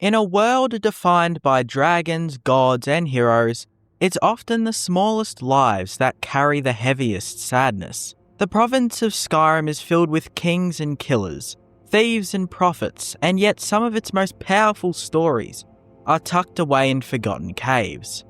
In a world defined by dragons, gods, and heroes, it's often the smallest lives that carry the heaviest sadness. The province of Skyrim is filled with kings and killers, thieves and prophets, and yet some of its most powerful stories are tucked away in forgotten caves.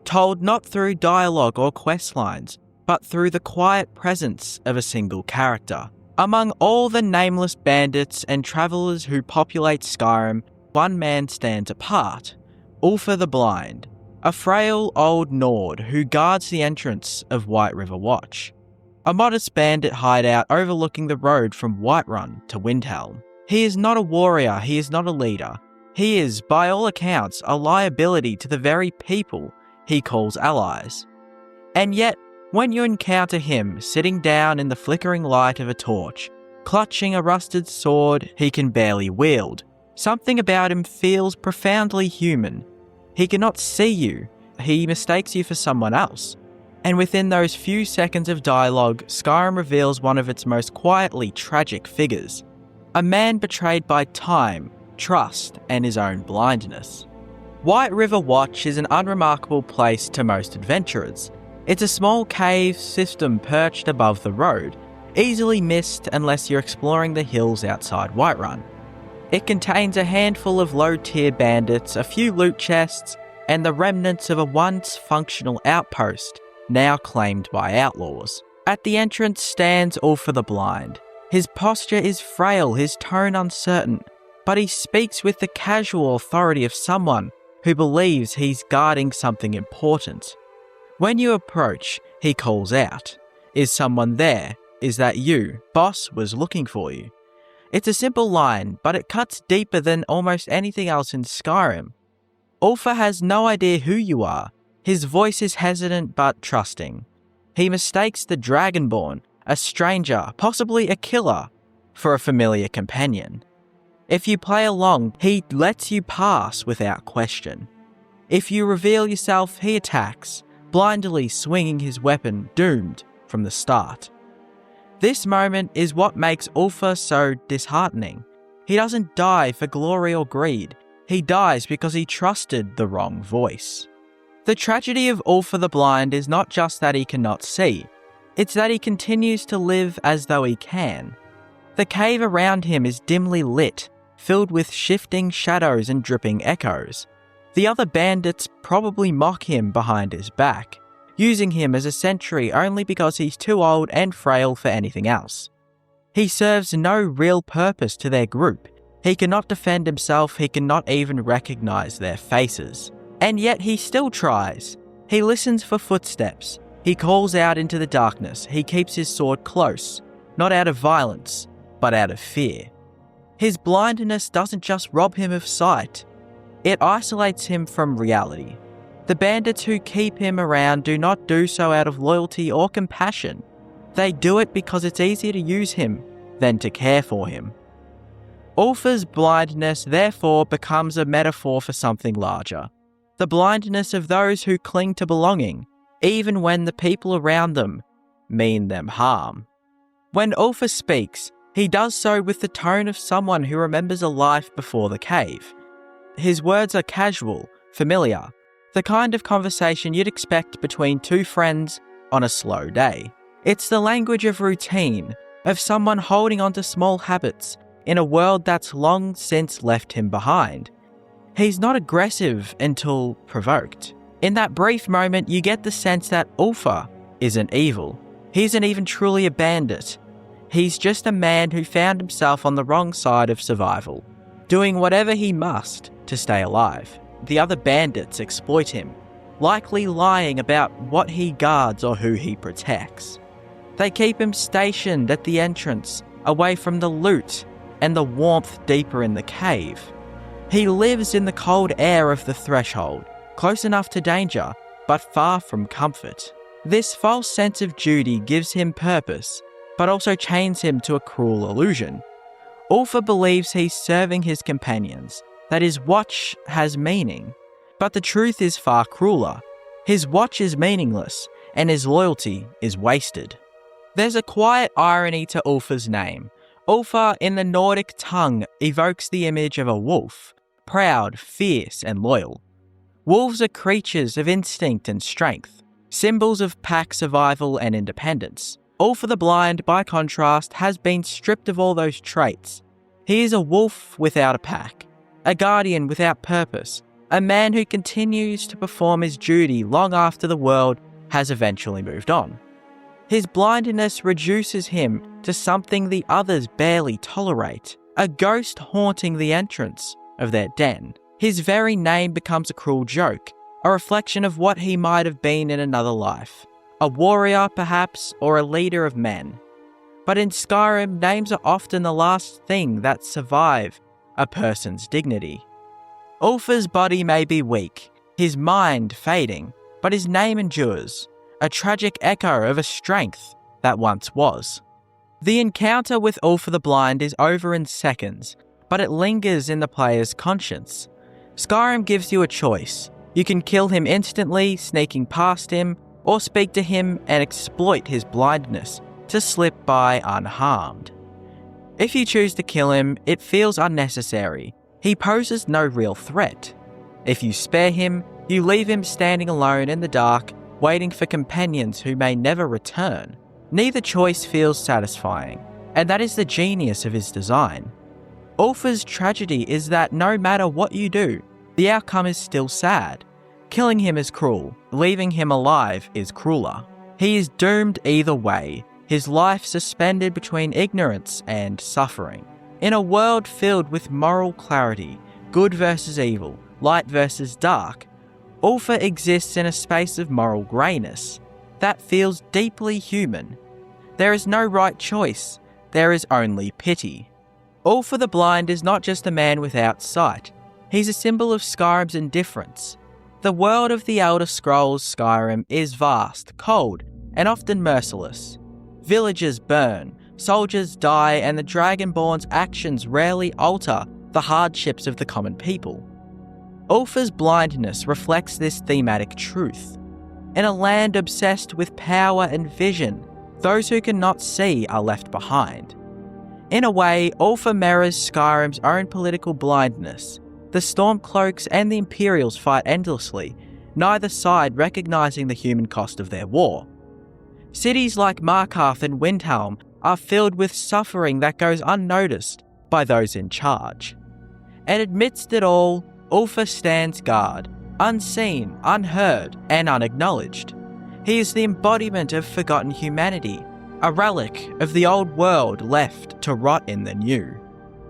Told not through dialogue or quest lines, but through the quiet presence of a single character. Among all the nameless bandits and travellers who populate Skyrim, one man stands apart, Ulfa the Blind, a frail old Nord who guards the entrance of White River Watch, a modest bandit hideout overlooking the road from Whiterun to Windhelm. He is not a warrior, he is not a leader. He is, by all accounts, a liability to the very people he calls allies. And yet, when you encounter him sitting down in the flickering light of a torch, clutching a rusted sword he can barely wield, something about him feels profoundly human. He cannot see you, he mistakes you for someone else. And within those few seconds of dialogue, Skyrim reveals one of its most quietly tragic figures. A man betrayed by time, trust, and his own blindness. White River Watch is an unremarkable place to most adventurers. It's a small cave system perched above the road, easily missed unless you're exploring the hills outside Whiterun. It contains a handful of low-tier bandits, a few loot chests, and the remnants of a once functional outpost, now claimed by outlaws. At the entrance stands Ulfa the Blind. His posture is frail, his tone uncertain, but he speaks with the casual authority of someone who believes he's guarding something important. When you approach, he calls out, "Is someone there? Is that you? Boss was looking for you." It's a simple line, but it cuts deeper than almost anything else in Skyrim. Ulfa has no idea who you are. His voice is hesitant but trusting. He mistakes the Dragonborn, a stranger, possibly a killer, for a familiar companion. If you play along, he lets you pass without question. If you reveal yourself, he attacks, blindly swinging his weapon, doomed from the start. This moment is what makes Ulfa so disheartening. He doesn't die for glory or greed. He dies because he trusted the wrong voice. The tragedy of Ulfa the Blind is not just that he cannot see, it's that he continues to live as though he can. The cave around him is dimly lit, filled with shifting shadows and dripping echoes. The other bandits probably mock him behind his back, using him as a sentry only because he's too old and frail for anything else. He serves no real purpose to their group. He cannot defend himself, he cannot even recognize their faces. And yet he still tries. He listens for footsteps. He calls out into the darkness. He keeps his sword close, not out of violence, but out of fear. His blindness doesn't just rob him of sight, it isolates him from reality. The bandits who keep him around do not do so out of loyalty or compassion. They do it because it's easier to use him than to care for him. Ulfa's blindness therefore becomes a metaphor for something larger. The blindness of those who cling to belonging, even when the people around them mean them harm. When Ulfa speaks, he does so with the tone of someone who remembers a life before the cave. His words are casual, familiar, the kind of conversation you'd expect between two friends on a slow day. It's the language of routine, of someone holding on to small habits in a world that's long since left him behind. He's not aggressive until provoked. In that brief moment, you get the sense that Ulfa isn't evil. He isn't even truly a bandit. He's just a man who found himself on the wrong side of survival, doing whatever he must to stay alive. The other bandits exploit him, likely lying about what he guards or who he protects. They keep him stationed at the entrance, away from the loot and the warmth deeper in the cave. He lives in the cold air of the threshold, close enough to danger, but far from comfort. This false sense of duty gives him purpose, but also chains him to a cruel illusion. Ulfa believes he's serving his companions, that his watch has meaning. But the truth is far crueler. His watch is meaningless, and his loyalty is wasted. There's a quiet irony to Ulfa's name. Ulfa in the Nordic tongue evokes the image of a wolf, proud, fierce, and loyal. Wolves are creatures of instinct and strength, symbols of pack survival and independence. Ulfr the Blind, by contrast, has been stripped of all those traits. He is a wolf without a pack, a guardian without purpose, a man who continues to perform his duty long after the world has eventually moved on. His blindness reduces him to something the others barely tolerate, a ghost haunting the entrance of their den. His very name becomes a cruel joke, a reflection of what he might have been in another life. A warrior, perhaps, or a leader of men. But in Skyrim, names are often the last thing that survive a person's dignity. Ulfr's body may be weak, his mind fading, but his name endures, a tragic echo of a strength that once was. The encounter with Ulfr the Blind is over in seconds, but it lingers in the player's conscience. Skyrim gives you a choice. You can kill him instantly, sneaking past him, or speak to him and exploit his blindness to slip by unharmed. If you choose to kill him, it feels unnecessary. He poses no real threat. If you spare him, you leave him standing alone in the dark, waiting for companions who may never return. Neither choice feels satisfying, and that is the genius of his design. Ulfr's tragedy is that no matter what you do, the outcome is still sad. Killing him is cruel, leaving him alive is crueler. He is doomed either way, his life suspended between ignorance and suffering. In a world filled with moral clarity, good versus evil, light versus dark, Ulfr exists in a space of moral greyness that feels deeply human. There is no right choice, there is only pity. Ulfr the Blind is not just a man without sight, he's a symbol of Skyrim's indifference. The world of the Elder Scrolls Skyrim is vast, cold, and often merciless. Villages burn, soldiers die, and the Dragonborn's actions rarely alter the hardships of the common people. Ulfr's blindness reflects this thematic truth. In a land obsessed with power and vision, those who cannot see are left behind. In a way, Ulfr mirrors Skyrim's own political blindness. The Stormcloaks and the Imperials fight endlessly, neither side recognising the human cost of their war. Cities like Markarth and Windhelm are filled with suffering that goes unnoticed by those in charge. And amidst it all, Ulfr stands guard, unseen, unheard, and unacknowledged. He is the embodiment of forgotten humanity, a relic of the old world left to rot in the new.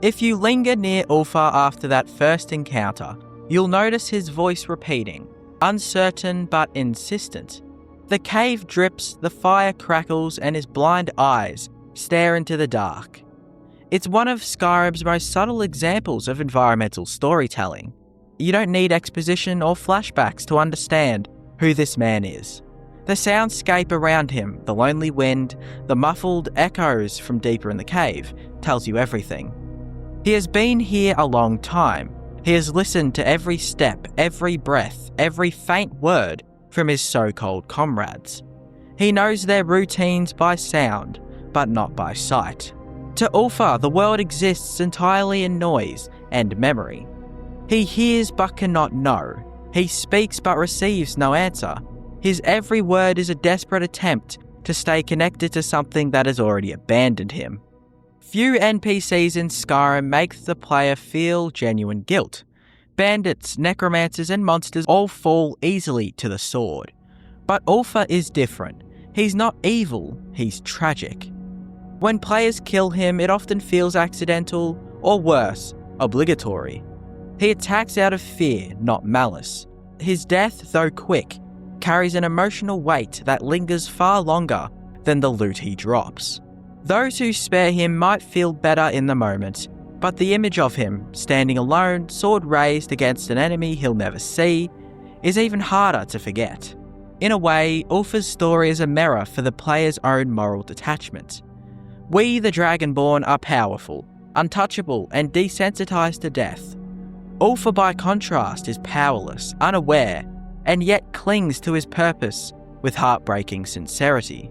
If you linger near Ulfr after that first encounter, you'll notice his voice repeating, uncertain but insistent. The cave drips, the fire crackles, and his blind eyes stare into the dark. It's one of Skyrim's most subtle examples of environmental storytelling. You don't need exposition or flashbacks to understand who this man is. The soundscape around him, the lonely wind, the muffled echoes from deeper in the cave, tells you everything. He has been here a long time. He has listened to every step, every breath, every faint word from his so-called comrades. He knows their routines by sound, but not by sight. To Ulfr, the world exists entirely in noise and memory. He hears but cannot know. He speaks but receives no answer. His every word is a desperate attempt to stay connected to something that has already abandoned him. Few NPCs in Skyrim make the player feel genuine guilt. Bandits, necromancers, and monsters all fall easily to the sword. But Ulfr is different. He's not evil, he's tragic. When players kill him, it often feels accidental, or worse, obligatory. He attacks out of fear, not malice. His death, though quick, carries an emotional weight that lingers far longer than the loot he drops. Those who spare him might feel better in the moment, but the image of him, standing alone, sword raised against an enemy he'll never see, is even harder to forget. In a way, Ulfr's story is a mirror for the player's own moral detachment. We, the Dragonborn, are powerful, untouchable, and desensitized to death. Ulfr, by contrast, is powerless, unaware, and yet clings to his purpose with heartbreaking sincerity.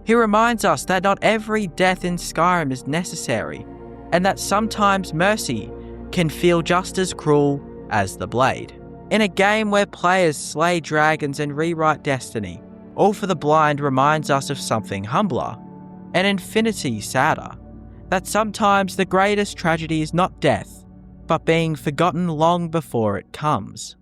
He reminds us that not every death in Skyrim is necessary, and that sometimes mercy can feel just as cruel as the blade. In a game where players slay dragons and rewrite destiny, All for the Blind reminds us of something humbler, an infinity sadder, that sometimes the greatest tragedy is not death, but being forgotten long before it comes.